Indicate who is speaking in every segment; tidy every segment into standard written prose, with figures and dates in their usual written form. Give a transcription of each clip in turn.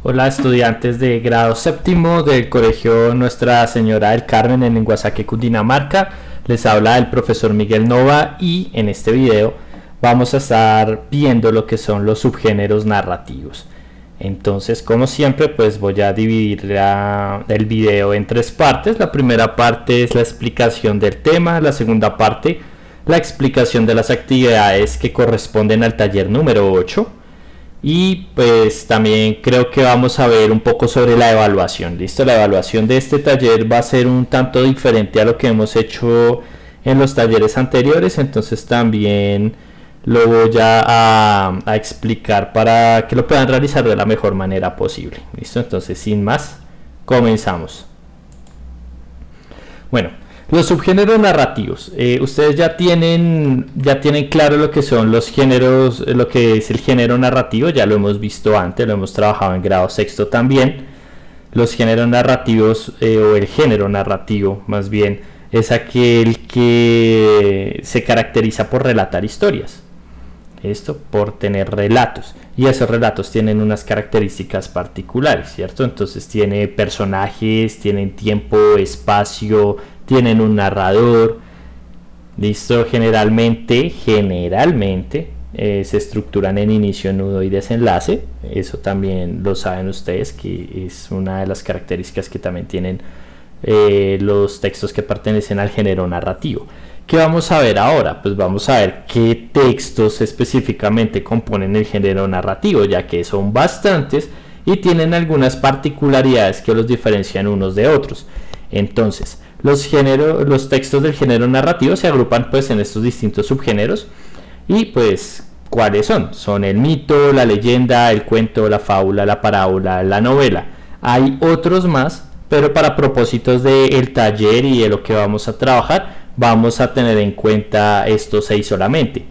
Speaker 1: Hola estudiantes de grado séptimo del Colegio Nuestra Señora del Carmen en Guasaque, Cundinamarca. Les habla el profesor Miguel Nova y en este video vamos a estar viendo lo que son los subgéneros narrativos. Entonces, como siempre, pues voy a dividir el video en tres partes. La primera parte es la explicación del tema, la segunda parte la explicación de las actividades que corresponden al taller número 8. Y pues también creo que vamos a ver un poco sobre la evaluación. Listo, la evaluación de este taller va a ser un tanto diferente a lo que hemos hecho en los talleres anteriores, entonces también lo voy a explicar para que lo puedan realizar de la mejor manera posible. Listo, entonces sin más, comenzamos. Bueno, los subgéneros narrativos. Ustedes ya tienen claro lo que son los géneros, lo que es el género narrativo, ya lo hemos visto antes, lo hemos trabajado en grado sexto también. Los géneros narrativos, o el género narrativo más bien, es aquel que se caracteriza por relatar historias. Esto por tener relatos, y esos relatos tienen unas características particulares, ¿cierto? Entonces tiene personajes, tienen tiempo, espacio, tienen un narrador. Listo, generalmente se estructuran en inicio, nudo y desenlace. Eso también lo saben ustedes, que es una de las características que también tienen los textos que pertenecen al género narrativo. ¿Qué vamos a ver ahora? Pues vamos a ver qué textos específicamente componen el género narrativo, ya que son bastantes y tienen algunas particularidades que los diferencian unos de otros. Entonces, los textos del género narrativo se agrupan pues en estos distintos subgéneros. Y pues, ¿cuáles son? Son el mito, la leyenda, el cuento, la fábula, la parábola, la novela. Hay otros más, pero para propósitos del taller y de lo que vamos a trabajar, vamos a tener en cuenta estos 6 solamente.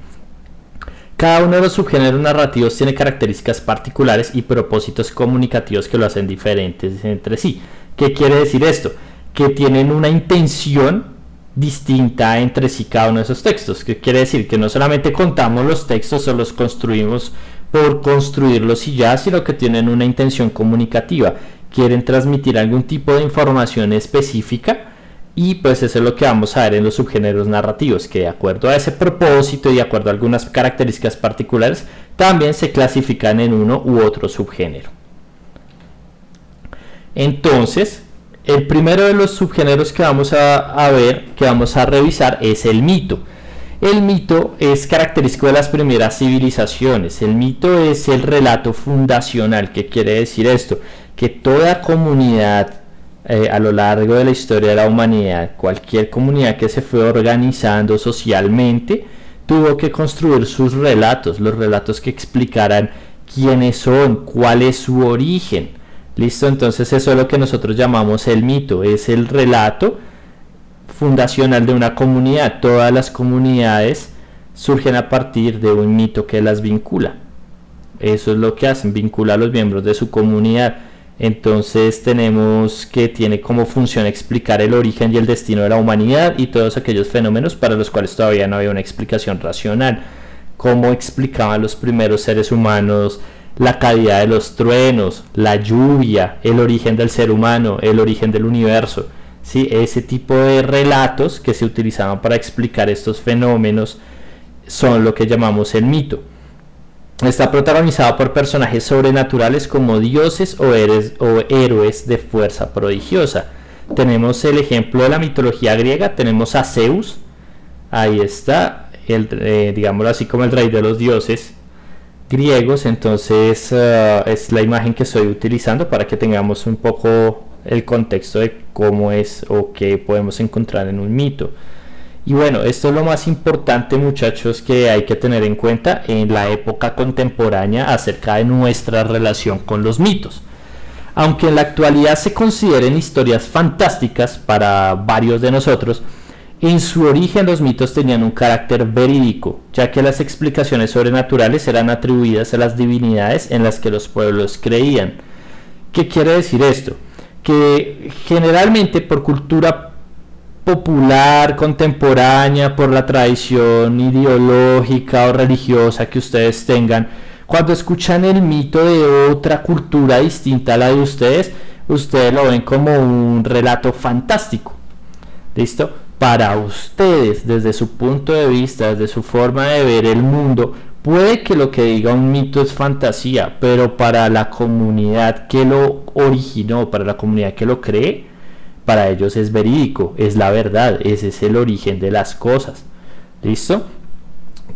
Speaker 1: Cada uno de los subgéneros narrativos tiene características particulares y propósitos comunicativos que lo hacen diferentes entre sí. ¿Qué quiere decir esto? Que tienen una intención distinta entre sí cada uno de esos textos. ¿Qué quiere decir? Que no solamente contamos los textos o los construimos por construirlos y ya, sino que tienen una intención comunicativa. Quieren transmitir algún tipo de información específica. Y pues eso es lo que vamos a ver en los subgéneros narrativos, que de acuerdo a ese propósito y de acuerdo a algunas características particulares, también se clasifican en uno u otro subgénero. Entonces, el primero de los subgéneros que vamos a ver, que vamos a revisar, es el mito. El mito es característico de las primeras civilizaciones. El mito es el relato fundacional. ¿Qué quiere decir esto? Que toda comunidad a lo largo de la historia de la humanidad, cualquier comunidad que se fue organizando socialmente, tuvo que construir sus relatos, los relatos que explicaran quiénes son, cuál es su origen. ¿Listo? Entonces eso es lo que nosotros llamamos el mito, es el relato fundacional de una comunidad. Todas las comunidades surgen a partir de un mito que las vincula. Eso es lo que hacen, vincular a los miembros de su comunidad. Entonces tenemos que tiene como función explicar el origen y el destino de la humanidad y todos aquellos fenómenos para los cuales todavía no había una explicación racional. Cómo explicaban los primeros seres humanos la caída de los truenos, la lluvia, el origen del ser humano, el origen del universo. ¿Sí? Ese tipo de relatos que se utilizaban para explicar estos fenómenos son lo que llamamos el mito. Está protagonizado por personajes sobrenaturales como dioses o héroes de fuerza prodigiosa. Tenemos el ejemplo de la mitología griega, tenemos a Zeus, ahí está, digámoslo así, como el rey de los dioses griegos. Entonces es la imagen que estoy utilizando para que tengamos un poco el contexto de cómo es o qué podemos encontrar en un mito. Y bueno, esto es lo más importante, muchachos, que hay que tener en cuenta en la época contemporánea acerca de nuestra relación con los mitos. Aunque en la actualidad se consideren historias fantásticas para varios de nosotros, en su origen los mitos tenían un carácter verídico, ya que las explicaciones sobrenaturales eran atribuidas a las divinidades en las que los pueblos creían. ¿Qué quiere decir esto? Que generalmente por cultura popular, contemporánea, por la tradición ideológica o religiosa que ustedes tengan, Cuando escuchan el mito de otra cultura distinta a la de ustedes, ustedes lo ven como un relato fantástico. ¿Listo? Para ustedes, desde su punto de vista, desde su forma de ver el mundo, puede que lo que diga un mito es fantasía, pero para la comunidad que lo originó, para la comunidad que lo cree, para ellos es verídico, es la verdad, ese es el origen de las cosas. ¿Listo?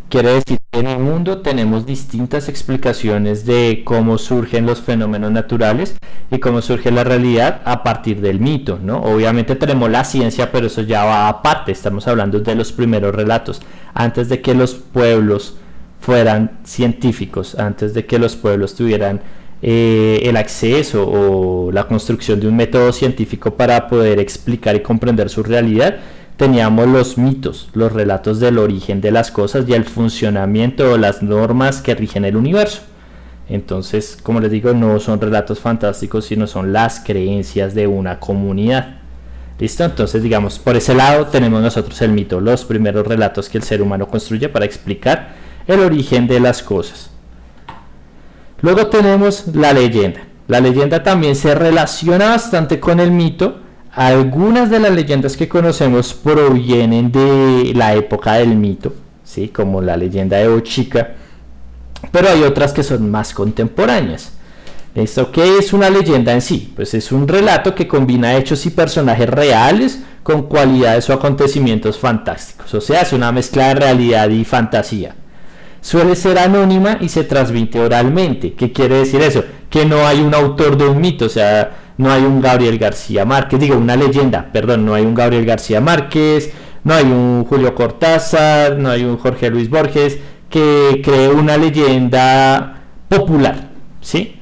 Speaker 1: Quiere decir que en el mundo tenemos distintas explicaciones de cómo surgen los fenómenos naturales y cómo surge la realidad a partir del mito, ¿no? Obviamente tenemos la ciencia, pero eso ya va aparte, estamos hablando de los primeros relatos, antes de que los pueblos fueran científicos, antes de que los pueblos tuvieran el acceso o la construcción de un método científico para poder explicar y comprender su realidad. Teníamos los mitos, los relatos del origen de las cosas y el funcionamiento o las normas que rigen el universo. Entonces, como les digo, no son relatos fantásticos, sino son las creencias de una comunidad. ¿Listo? Entonces, digamos, por ese lado tenemos nosotros el mito, los primeros relatos que el ser humano construye para explicar el origen de las cosas. Luego tenemos la leyenda. La leyenda también se relaciona bastante con el mito. Algunas de las leyendas que conocemos provienen de la época del mito, ¿sí? Como la leyenda de Bochica, pero hay otras que son más contemporáneas. ¿Esto qué es una leyenda en sí? Pues es un relato que combina hechos y personajes reales con cualidades o acontecimientos fantásticos, o sea, es una mezcla de realidad y fantasía. Suele ser anónima y se transmite oralmente. ¿Qué quiere decir eso? Que no hay un autor de un mito, o sea, no hay un Gabriel García Márquez, digo, una leyenda, perdón, no hay un Gabriel García Márquez, no hay un Julio Cortázar, no hay un Jorge Luis Borges que cree una leyenda popular, ¿sí?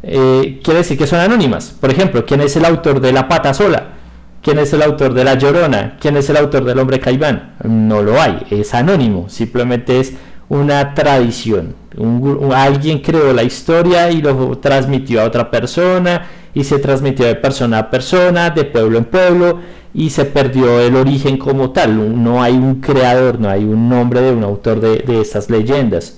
Speaker 1: Quiere decir que son anónimas. Por ejemplo, ¿quién es el autor de La Pata Sola? ¿Quién es el autor de La Llorona? ¿Quién es el autor del Hombre Caimán? No lo hay, es anónimo, simplemente es una tradición. Alguien creó la historia y lo transmitió a otra persona y se transmitió de persona a persona, de pueblo en pueblo y se perdió el origen como tal. No hay un creador, no hay un nombre de un autor de estas leyendas.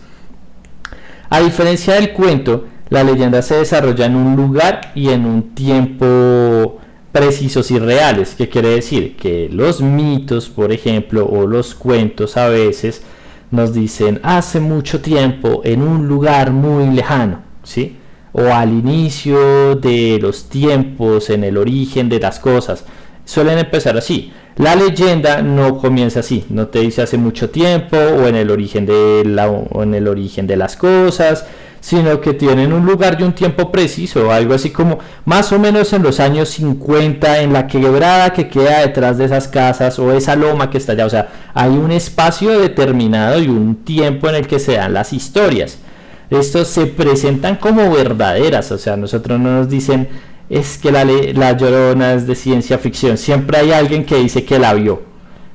Speaker 1: A diferencia del cuento, la leyenda se desarrolla en un lugar y en un tiempo precisos y reales. ¿Qué quiere decir? Que los mitos, por ejemplo, o los cuentos a veces nos dicen hace mucho tiempo en un lugar muy lejano, ¿sí? O al inicio de los tiempos, en el origen de las cosas. Suelen empezar así. La leyenda no comienza así, no te dice hace mucho tiempo o en el origen de las cosas, sino que tienen un lugar y un tiempo preciso, algo así como más o menos en los años 50, en la quebrada que queda detrás de esas casas o esa loma que está allá. O sea, hay un espacio determinado y un tiempo en el que se dan las historias. Estos se presentan como verdaderas, o sea, nosotros no nos dicen es que la Llorona es de ciencia ficción, siempre hay alguien que dice que la vio.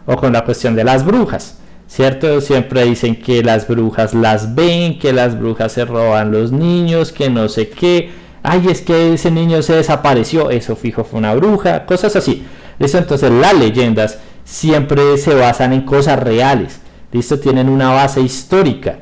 Speaker 1: O con la cuestión de las brujas, ¿cierto? Siempre dicen que las brujas las ven, que las brujas se roban los niños, que no sé qué. Ay, es que ese niño se desapareció, eso fijo fue una bruja, cosas así. ¿Listo? Entonces las leyendas siempre se basan en cosas reales. ¿Listo? Tienen una base histórica.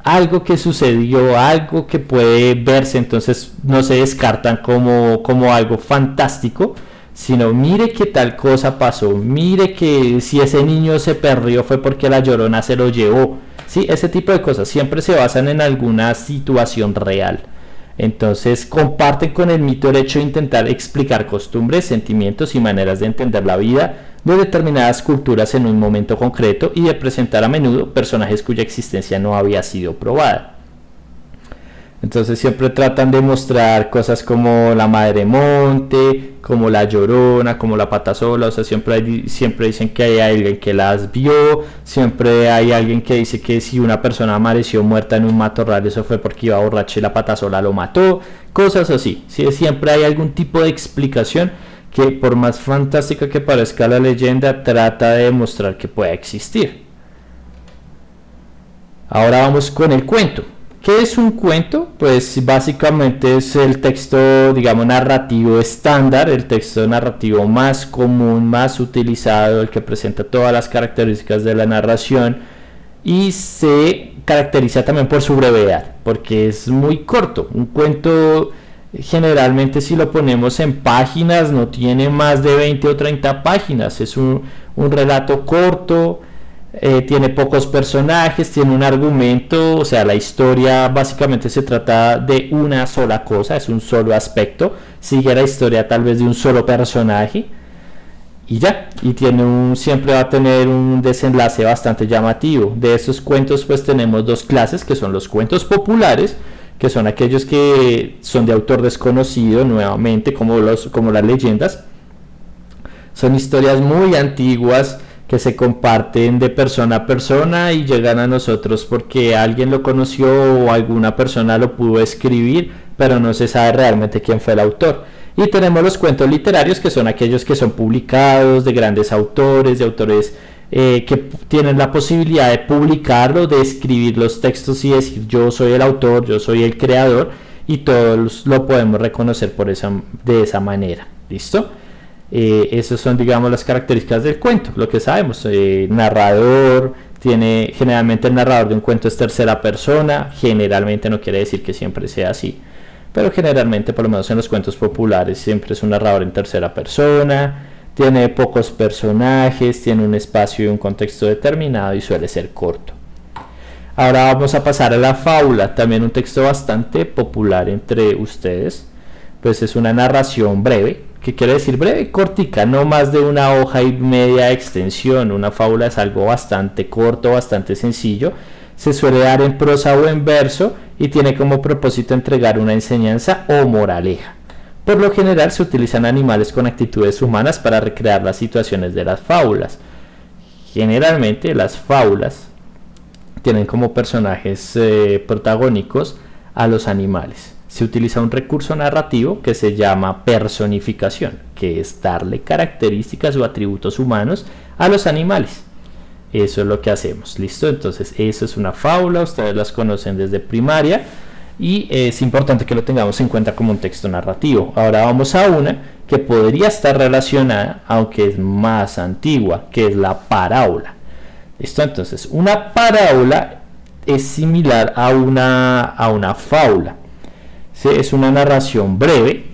Speaker 1: Algo que sucedió, algo que puede verse, entonces no se descartan como algo fantástico, sino mire que tal cosa pasó, mire que si ese niño se perdió fue porque la Llorona se lo llevó, ¿sí? Ese tipo de cosas siempre se basan en alguna situación real. Entonces comparten con el mito el hecho de intentar explicar costumbres, sentimientos y maneras de entender la vida de determinadas culturas en un momento concreto y de presentar a menudo personajes cuya existencia no había sido probada. Entonces siempre tratan de mostrar cosas como la Madre Monte, como la Llorona, como la Pata Sola. O sea, siempre dicen que hay alguien que las vio, siempre hay alguien que dice que si una persona amaneció muerta en un matorral, eso fue porque iba borracho y la Pata Sola lo mató, cosas así. ¿Sí? Siempre hay algún tipo de explicación que, por más fantástica que parezca la leyenda, trata de demostrar que puede existir. Ahora vamos con el cuento. ¿Qué es un cuento? Pues básicamente es el texto, digamos, narrativo estándar, el texto narrativo más común, más utilizado, el que presenta todas las características de la narración y se caracteriza también por su brevedad, porque es muy corto. Un cuento generalmente, si lo ponemos en páginas, no tiene más de 20 o 30 páginas. Es un relato corto, tiene pocos personajes, tiene un argumento, o sea, la historia básicamente se trata de una sola cosa, es un solo aspecto, sigue la historia tal vez de un solo personaje y ya, y siempre va a tener un desenlace bastante llamativo. De esos cuentos pues tenemos dos clases, que son los cuentos populares, que son aquellos que son de autor desconocido, nuevamente como las leyendas. Son historias muy antiguas que se comparten de persona a persona y llegan a nosotros porque alguien lo conoció o alguna persona lo pudo escribir, pero no se sabe realmente quién fue el autor. Y tenemos los cuentos literarios, que son aquellos que son publicados de grandes autores, de autores que tienen la posibilidad de publicarlo, de escribir los textos y decir yo soy el autor, yo soy el creador, y todos lo podemos reconocer de esa manera. ¿Listo? Esas son, digamos, las características del cuento. Lo que sabemos, narrador, generalmente el narrador de un cuento es tercera persona, generalmente, no quiere decir que siempre sea así, pero generalmente, por lo menos en los cuentos populares, siempre es un narrador en tercera persona, tiene pocos personajes, tiene un espacio y un contexto determinado y suele ser corto. Ahora vamos a pasar a la fábula, también un texto bastante popular entre ustedes. Pues es una narración breve. ¿Qué quiere decir breve? Cortica, no más de una hoja y media de extensión. Una fábula es algo bastante corto, bastante sencillo. Se suele dar en prosa o en verso y tiene como propósito entregar una enseñanza o moraleja. Por lo general se utilizan animales con actitudes humanas para recrear las situaciones de las fábulas. Generalmente las fábulas tienen como personajes protagónicos a los animales. Se utiliza un recurso narrativo que se llama personificación, que es darle características o atributos humanos a los animales. Eso es lo que hacemos, ¿listo? Entonces, eso es una fábula, ustedes las conocen desde primaria y es importante que lo tengamos en cuenta como un texto narrativo. Ahora vamos a una que podría estar relacionada, aunque es más antigua, que es la parábola. ¿Listo? Entonces, una parábola es similar a una fábula. ¿Sí? Es una narración breve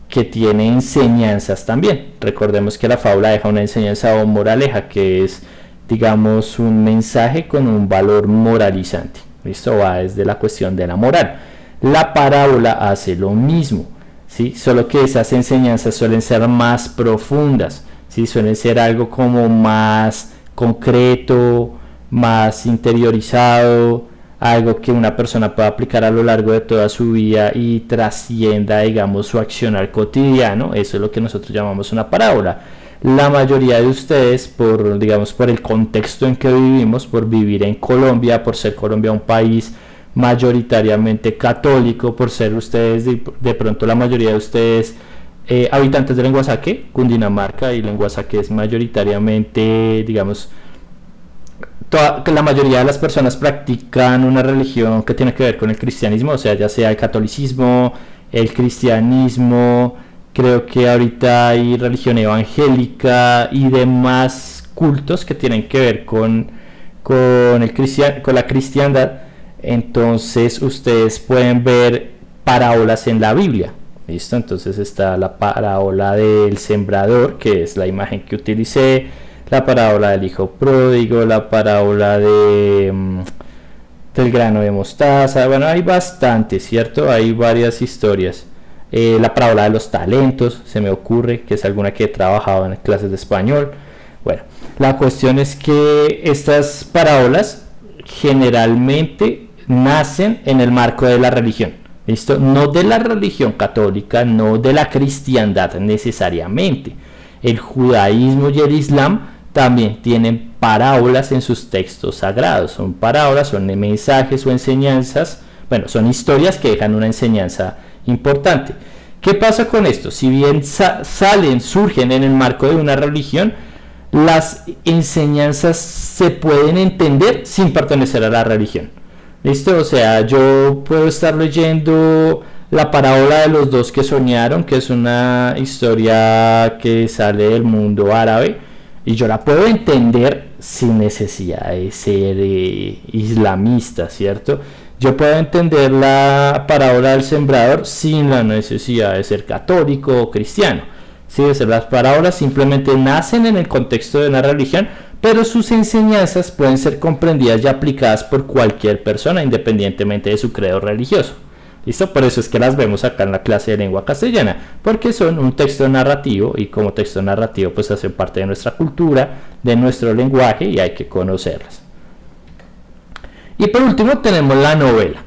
Speaker 1: que tiene enseñanzas también. Recordemos que la fábula deja una enseñanza o moraleja, que es, digamos, un mensaje con un valor moralizante. ¿Listo? Va desde la cuestión de la moral. La parábola hace lo mismo, ¿sí? Solo que esas enseñanzas suelen ser más profundas, ¿sí? Suelen ser algo como más concreto, más interiorizado, algo que una persona pueda aplicar a lo largo de toda su vida y trascienda, digamos, su accionar cotidiano. Eso es lo que nosotros llamamos una parábola. La mayoría de ustedes, por el contexto en que vivimos, por vivir en Colombia, por ser Colombia un país mayoritariamente católico, por ser ustedes de pronto la mayoría de ustedes habitantes de Lenguasaque, Cundinamarca, y Lenguasaque es mayoritariamente, digamos, la mayoría de las personas practican una religión que tiene que ver con el cristianismo, o sea, ya sea el catolicismo, el cristianismo, creo que ahorita hay religión evangélica y demás cultos que tienen que ver con la cristiandad. Entonces ustedes pueden ver parábolas en la Biblia. ¿Listo? Entonces está la parábola del sembrador, que es la imagen que utilicé, la parábola del hijo pródigo, la parábola del grano de mostaza. Bueno, hay bastante, ¿cierto? Hay varias historias. La parábola de los talentos, se me ocurre, que es alguna que he trabajado en clases de español. Bueno, la cuestión es que estas parábolas generalmente nacen en el marco de la religión. ¿Listo? No de la religión católica, no de la cristiandad necesariamente. El judaísmo y el islam también tienen parábolas en sus textos sagrados. Son parábolas, son mensajes o enseñanzas, bueno, son historias que dejan una enseñanza importante. ¿Qué pasa con esto? Si bien surgen en el marco de una religión, las enseñanzas se pueden entender sin pertenecer a la religión. ¿Listo? O sea, yo puedo estar leyendo la parábola de los dos que soñaron, que es una historia que sale del mundo árabe, y yo la puedo entender sin necesidad de ser islamista, ¿cierto? Yo puedo entender la parábola del sembrador sin la necesidad de ser católico o cristiano. Sí, las parábolas simplemente nacen en el contexto de una religión, pero sus enseñanzas pueden ser comprendidas y aplicadas por cualquier persona independientemente de su credo religioso. ¿Listo? Por eso es que las vemos acá en la clase de lengua castellana, porque son un texto narrativo y como texto narrativo pues hacen parte de nuestra cultura, de nuestro lenguaje y hay que conocerlas. Y por último tenemos la novela.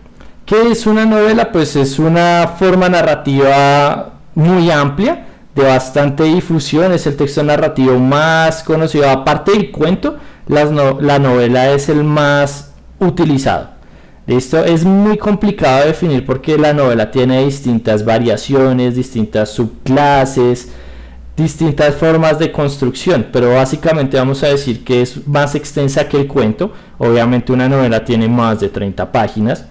Speaker 1: ¿Qué es una novela? Pues es una forma narrativa muy amplia, de bastante difusión, es el texto narrativo más conocido, aparte del cuento, la novela es el más utilizado. Esto es muy complicado de definir porque la novela tiene distintas variaciones, distintas subclases, distintas formas de construcción, pero básicamente vamos a decir que es más extensa que el cuento. Obviamente una novela tiene más de 30 páginas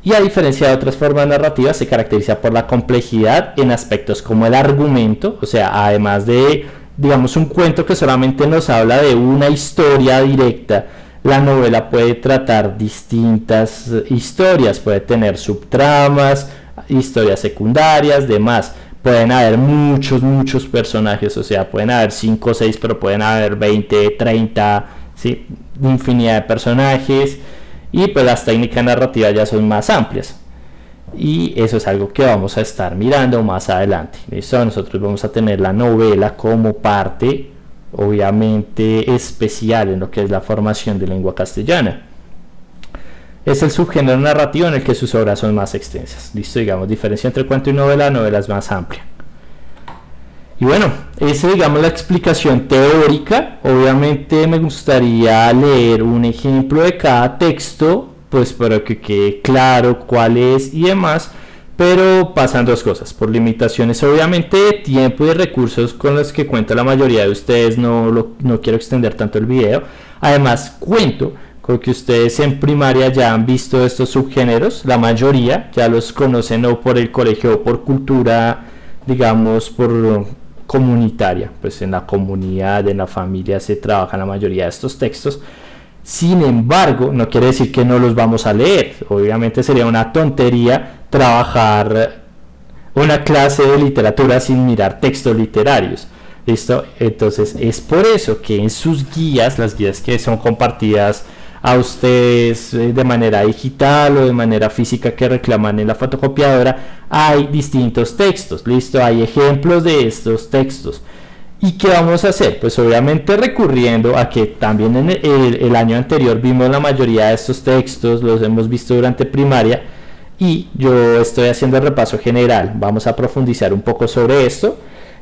Speaker 1: y a diferencia de otras formas narrativas se caracteriza por la complejidad en aspectos como el argumento, o sea, además de, digamos, un cuento que solamente nos habla de una historia directa, la novela puede tratar distintas historias, puede tener subtramas, historias secundarias, demás. Pueden haber muchos personajes, o sea, pueden haber 5 o 6, pero pueden haber 20, 30, ¿sí? Infinidad de personajes. Y pues las técnicas narrativas ya son más amplias. Y eso es algo que vamos a estar mirando más adelante. ¿Listo? Nosotros vamos a tener la novela como parte, obviamente, especial en lo que es la formación de lengua castellana. Es el subgénero narrativo en el que sus obras son más extensas. Listo, digamos, diferencia entre cuento y novela es más amplia. Y bueno, esa es, digamos, la explicación teórica. Obviamente me gustaría leer un ejemplo de cada texto, pues para que quede claro cuál es y demás. Pero pasan dos cosas, por limitaciones obviamente de tiempo y de recursos con los que cuenta la mayoría de ustedes, no quiero extender tanto el video. Además cuento con que ustedes en primaria ya han visto estos subgéneros, la mayoría ya los conocen o por el colegio o por cultura, digamos, por comunitaria, pues en la comunidad, en la familia se trabaja la mayoría de estos textos. Sin embargo, no quiere decir que no los vamos a leer. Obviamente sería una tontería trabajar una clase de literatura sin mirar textos literarios. ¿Listo? Entonces es por eso que en sus guías, las guías que son compartidas a ustedes de manera digital o de manera física que reclaman en la fotocopiadora, hay distintos textos. ¿Listo? Hay ejemplos de estos textos. ¿Y qué vamos a hacer? Pues obviamente recurriendo a que también en el año anterior vimos la mayoría de estos textos, los hemos visto durante primaria y yo estoy haciendo el repaso general. Vamos a profundizar un poco sobre esto.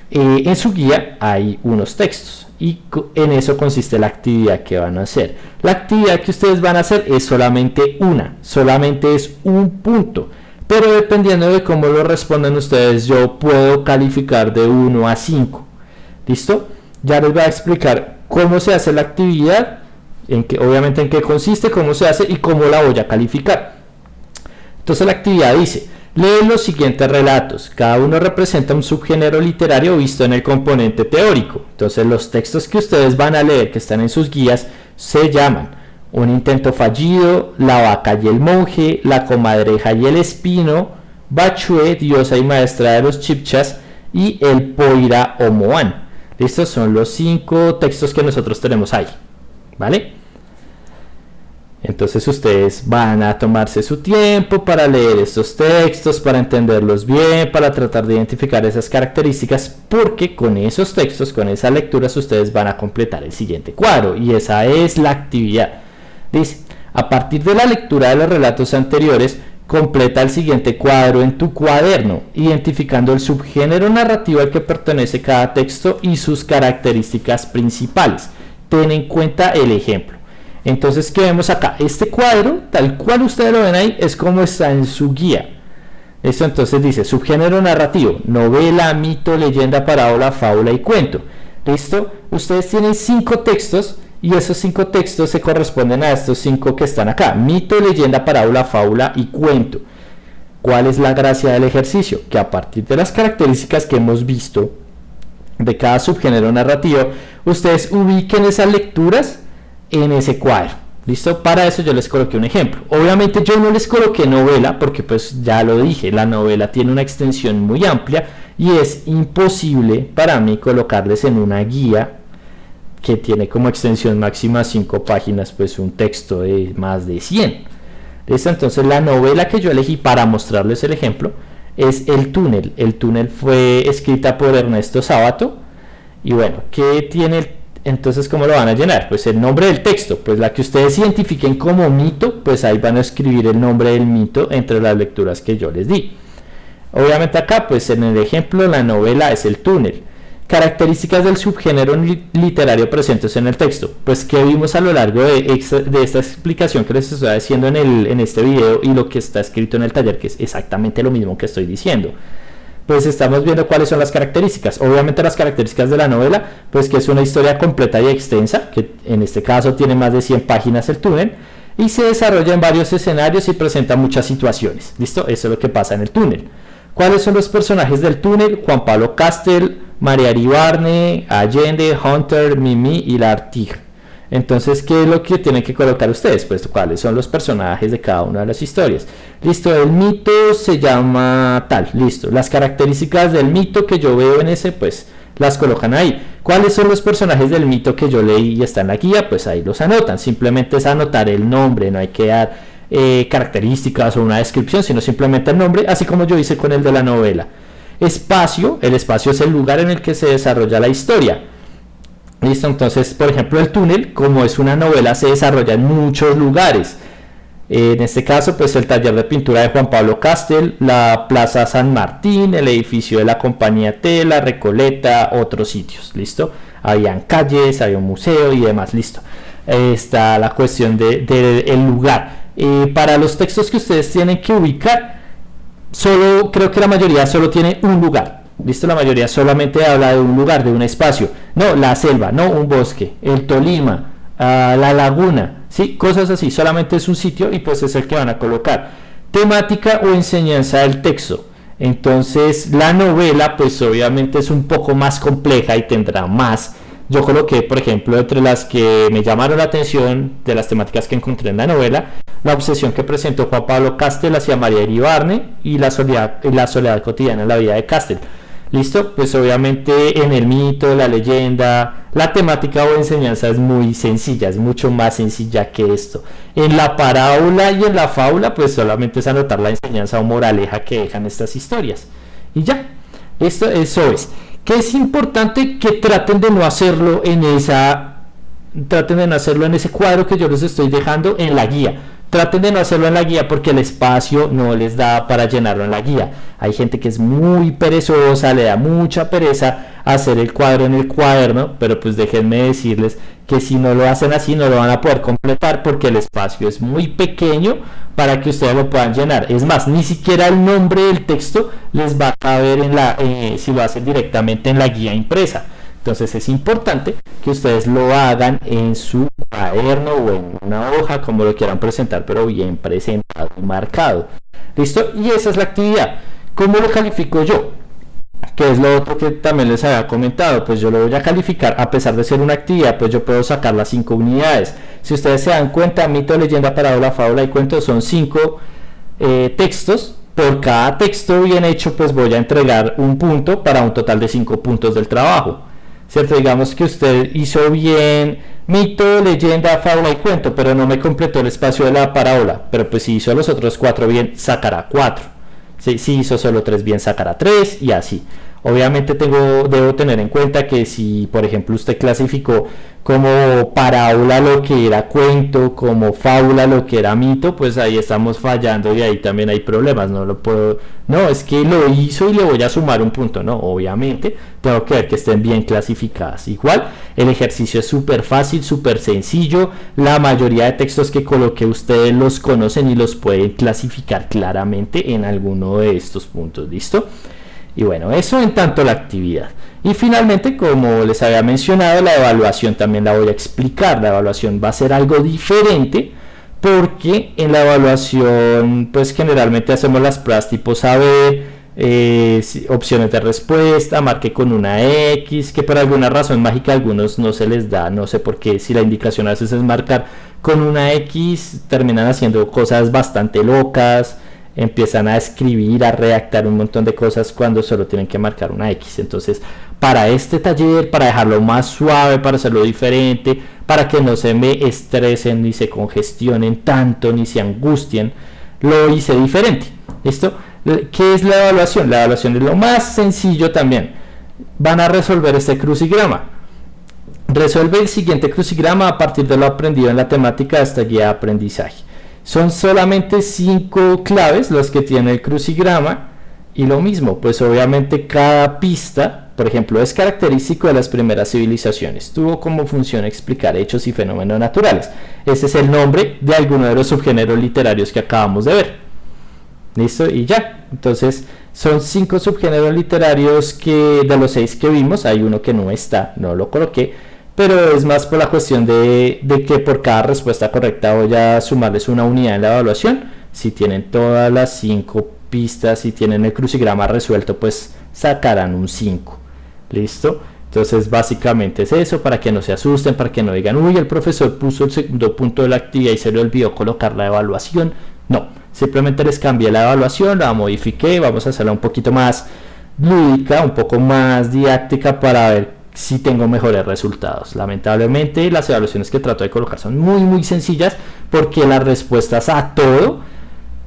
Speaker 1: En su guía hay unos textos y en eso consiste la actividad que van a hacer. La actividad que ustedes van a hacer es solamente solamente es un punto. Pero dependiendo de cómo lo respondan ustedes, yo puedo calificar de 1 a 5. ¿Listo? Ya les voy a explicar cómo se hace la actividad, obviamente en qué consiste, cómo se hace y cómo la voy a calificar. Entonces la actividad dice: lee los siguientes relatos, cada uno representa un subgénero literario visto en el componente teórico. Entonces los textos que ustedes van a leer, que están en sus guías, se llaman Un intento fallido, La vaca y el monje, La comadreja y el espino, Bachue, diosa y maestra de los chibchas, y El Poira o Moán. Estos son los 5 textos que nosotros tenemos ahí, ¿vale? Entonces ustedes van a tomarse su tiempo para leer estos textos, para entenderlos bien, para tratar de identificar esas características, porque con esos textos, con esas lecturas, ustedes van a completar el siguiente cuadro, y esa es la actividad. Dice: a partir de la lectura de los relatos anteriores, completa el siguiente cuadro en tu cuaderno, identificando el subgénero narrativo al que pertenece cada texto y sus características principales. Ten en cuenta el ejemplo. Entonces, ¿qué vemos acá? Este cuadro, tal cual ustedes lo ven ahí, es como está en su guía. Esto entonces dice: subgénero narrativo, novela, mito, leyenda, parábola, fábula y cuento. ¿Listo? Ustedes tienen 5 textos. Y esos 5 textos se corresponden a estos 5 que están acá: mito, leyenda, parábola, fábula y cuento. ¿Cuál es la gracia del ejercicio? Que a partir de las características que hemos visto de cada subgénero narrativo, ustedes ubiquen esas lecturas en ese cuadro. ¿Listo? Para eso yo les coloqué un ejemplo. Obviamente yo no les coloqué novela porque pues ya lo dije, la novela tiene una extensión muy amplia y es imposible para mí colocarles en una guía que tiene como extensión máxima 5 páginas pues un texto de más de 100. ¿Listo? Entonces la novela que yo elegí para mostrarles el ejemplo es El túnel. El túnel fue escrita por Ernesto Sábato y bueno, ¿qué tiene entonces cómo lo van a llenar? Pues el nombre del texto, pues la que ustedes identifiquen como mito, pues ahí van a escribir el nombre del mito entre las lecturas que yo les di. Obviamente acá, pues en el ejemplo, la novela es El túnel. Características del subgénero literario presentes en el texto. Pues que vimos a lo largo de esta explicación que les estoy haciendo en este video y lo que está escrito en el taller, que es exactamente lo mismo que estoy diciendo. Pues estamos viendo cuáles son las características. Obviamente las características de la novela, pues que es una historia completa y extensa, que en este caso tiene más de 100 páginas el túnel, y se desarrolla en varios escenarios y presenta muchas situaciones. ¿Listo? Eso es lo que pasa en el túnel. ¿Cuáles son los personajes del túnel? Juan Pablo Castel, María Iribarne, Allende, Hunter, Mimi y la Artiga. Entonces, ¿qué es lo que tienen que colocar ustedes? Pues cuáles son los personajes de cada una de las historias. Listo, el mito se llama tal, listo. Las características del mito que yo veo en ese, pues las colocan ahí. ¿Cuáles son los personajes del mito que yo leí y está en la guía? Pues ahí los anotan. Simplemente es anotar el nombre, no hay que dar características o una descripción, sino simplemente el nombre, así como yo hice con el de la novela. Espacio, el espacio es el lugar en el que se desarrolla la historia. Listo, entonces, por ejemplo, el túnel, como es una novela, se desarrolla en muchos lugares. En este caso, pues el taller de pintura de Juan Pablo Castel, la Plaza San Martín, el edificio de la Compañía T, la Recoleta, otros sitios, ¿listo? Habían calles, había un museo y demás, ¿listo? Está la cuestión del lugar. Para los textos que ustedes tienen que ubicar, creo que la mayoría solo tiene un lugar. ¿Listo? La mayoría solamente habla de un lugar, de un espacio. No, la selva, no un bosque, el Tolima, la laguna, ¿sí? Cosas así, solamente es un sitio y pues es el que van a colocar. Temática o enseñanza del texto. Entonces la novela pues obviamente es un poco más compleja y tendrá más. Yo coloqué, por ejemplo, entre las que me llamaron la atención de las temáticas que encontré en la novela, la obsesión que presentó Juan Pablo Castel hacia María Iribarne y la soledad cotidiana en la vida de Castel. ¿Listo? Pues obviamente en el mito, la leyenda, la temática o enseñanza es muy sencilla, es mucho más sencilla que esto. En la parábola y en la fábula, pues solamente es anotar la enseñanza o moraleja que dejan estas historias. Y ya, eso es. Que es importante que traten de no hacerlo en ese cuadro que yo les estoy dejando en la guía. Traten de no hacerlo en la guía porque el espacio no les da para llenarlo en la guía. Hay gente que es muy perezosa, le da mucha pereza hacer el cuadro en el cuaderno, pero pues déjenme decirles que si no lo hacen así no lo van a poder completar porque el espacio es muy pequeño para que ustedes lo puedan llenar. Es más, ni siquiera el nombre del texto les va a caber si lo hacen directamente en la guía impresa. Entonces es importante que ustedes lo hagan en su cuaderno o en una hoja, como lo quieran presentar, pero bien presentado y marcado. ¿Listo? Y esa es la actividad. ¿Cómo lo califico yo? Que es lo otro que también les había comentado. Pues yo lo voy a calificar, a pesar de ser una actividad, pues yo puedo sacar las 5 unidades. Si ustedes se dan cuenta, mito, leyenda, parábola, fábula y cuento son 5 textos. Por cada texto bien hecho, pues voy a entregar un punto para un total de 5 puntos del trabajo. ¿Cierto? Digamos que usted hizo bien mito, leyenda, fábula y cuento, pero no me completó el espacio de la parábola. Pero pues si hizo los otros 4 bien, sacará 4. Si hizo solo 3 bien, sacará 3 y así. Obviamente debo tener en cuenta que si, por ejemplo, usted clasificó como parábola lo que era cuento, como fábula lo que era mito, pues ahí estamos fallando y ahí también hay problemas. No, es que lo hizo y le voy a sumar un punto. No, obviamente tengo que ver que estén bien clasificadas. Igual, el ejercicio es súper fácil, súper sencillo. La mayoría de textos que coloqué ustedes los conocen y los pueden clasificar claramente en alguno de estos puntos. ¿Listo? Y bueno, eso en tanto la actividad. Y finalmente, como les había mencionado, la evaluación también la voy a explicar. La evaluación va a ser algo diferente porque en la evaluación pues generalmente hacemos las pruebas tipo saber, opciones de respuesta, marque con una X, que por alguna razón mágica a algunos no se les da, no sé por qué, si la indicación a veces es marcar con una X, terminan haciendo cosas bastante locas, empiezan a escribir, a redactar un montón de cosas cuando solo tienen que marcar una X. Entonces, para este taller, para dejarlo más suave, para hacerlo diferente, para que no se me estresen ni se congestionen tanto, ni se angustien, lo hice diferente. ¿Listo? ¿Qué es la evaluación? La evaluación es lo más sencillo también. Van a resolver este crucigrama. Resuelve el siguiente crucigrama a partir de lo aprendido en la temática de esta guía de aprendizaje. Son solamente 5 claves los que tiene el crucigrama, y lo mismo, pues obviamente cada pista, por ejemplo, es característico de las primeras civilizaciones. Tuvo como función explicar hechos y fenómenos naturales. Ese es el nombre de alguno de los subgéneros literarios que acabamos de ver. ¿Listo? Y ya. Entonces, son 5 subgéneros literarios que de los 6 que vimos, hay uno que no está, no lo coloqué, pero es más por la cuestión de que por cada respuesta correcta voy a sumarles una unidad en la evaluación. Si tienen todas las 5 pistas, si tienen el crucigrama resuelto, pues sacarán un 5. ¿Listo? Entonces básicamente es eso, para que no se asusten, para que no digan, uy, el profesor puso el segundo punto de la actividad y se le olvidó colocar la evaluación. No, simplemente les cambié la evaluación, la modifiqué, vamos a hacerla un poquito más lúdica, un poco más didáctica para ver si tengo mejores resultados. Lamentablemente las evaluaciones que trato de colocar son muy sencillas, porque las respuestas a todo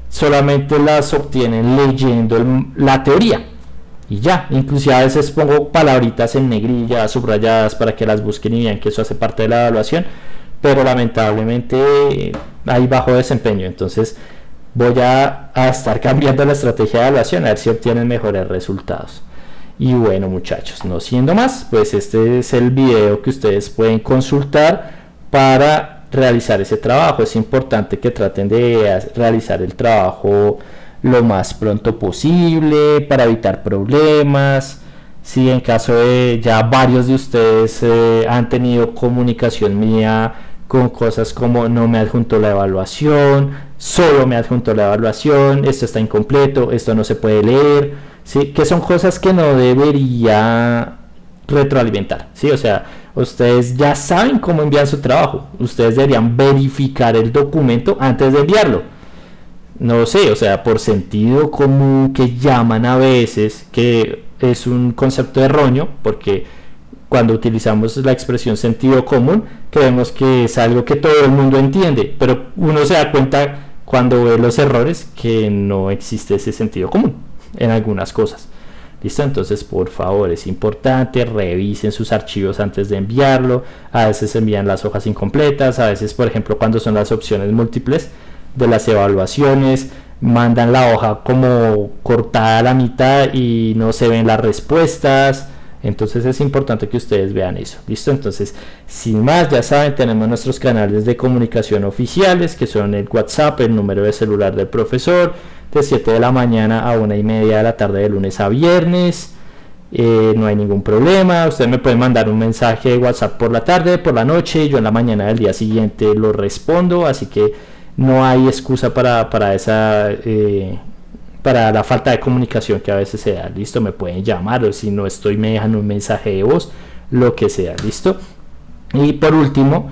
Speaker 1: solamente las obtienen leyendo la teoría y ya. Inclusive a veces pongo palabritas en negrilla, subrayadas, para que las busquen y vean que eso hace parte de la evaluación, pero lamentablemente hay bajo desempeño. Entonces voy a estar cambiando la estrategia de evaluación a ver si obtienen mejores resultados. Y bueno, muchachos, no siendo más, pues este es el video que ustedes pueden consultar para realizar ese trabajo. Es importante que traten de realizar el trabajo lo más pronto posible para evitar problemas. Si en caso de ya varios de ustedes han tenido comunicación mía con cosas como no me adjuntó la evaluación, solo me adjuntó la evaluación, esto está incompleto, esto no se puede leer, ¿sí? Que son cosas que no debería retroalimentar, ¿sí? O sea, ustedes ya saben cómo enviar su trabajo, ustedes deberían verificar el documento antes de enviarlo. No sé, o sea, por sentido común, que llaman a veces, que es un concepto erróneo, porque cuando utilizamos la expresión sentido común, creemos que es algo que todo el mundo entiende, pero uno se da cuenta cuando ve los errores que no existe ese sentido común en algunas cosas. ¿Listo? Entonces, por favor, es importante, revisen sus archivos antes de enviarlo. A veces envían las hojas incompletas, a veces, por ejemplo, cuando son las opciones múltiples de las evaluaciones, mandan la hoja como cortada a la mitad y no se ven las respuestas. Entonces es importante que ustedes vean eso. ¿Listo? Entonces, sin más, ya saben, tenemos nuestros canales de comunicación oficiales, que son el WhatsApp, el número de celular del profesor, de 7 de la mañana a 1:30 de la tarde, de lunes a viernes. No hay ningún problema. Ustedes me pueden mandar un mensaje de WhatsApp por la tarde, por la noche, y yo en la mañana del día siguiente lo respondo. Así que no hay excusa para esa para la falta de comunicación que a veces se da. Listo, me pueden llamar, o si no estoy, me dejan un mensaje de voz, lo que sea. Listo. Y por último,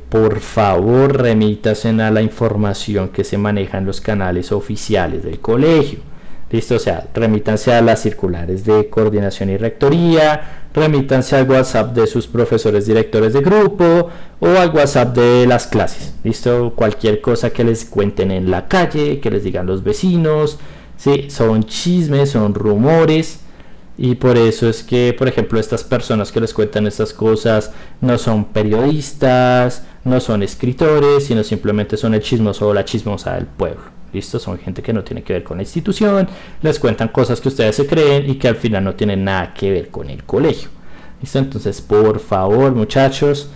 Speaker 1: por favor, remítanse a la información que se maneja en los canales oficiales del colegio. Listo, o sea, remítanse a las circulares de coordinación y rectoría, remítanse al WhatsApp de sus profesores directores de grupo o al WhatsApp de las clases. Listo, cualquier cosa que les cuenten en la calle, que les digan los vecinos, ¿sí? Son chismes, son rumores, y por eso es que, por ejemplo, estas personas que les cuentan estas cosas no son periodistas, no son escritores, sino simplemente son el chismoso o la chismosa del pueblo. ¿Listo? Son gente que no tiene que ver con la institución, les cuentan cosas que ustedes se creen y que al final no tienen nada que ver con el colegio. ¿Listo? Entonces, por favor, muchachos,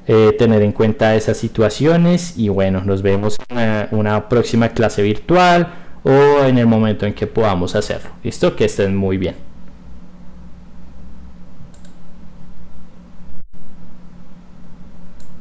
Speaker 1: tener en cuenta esas situaciones, y bueno, nos vemos en una próxima clase virtual o en el momento en que podamos hacerlo. ¿Listo? Que estén muy bien.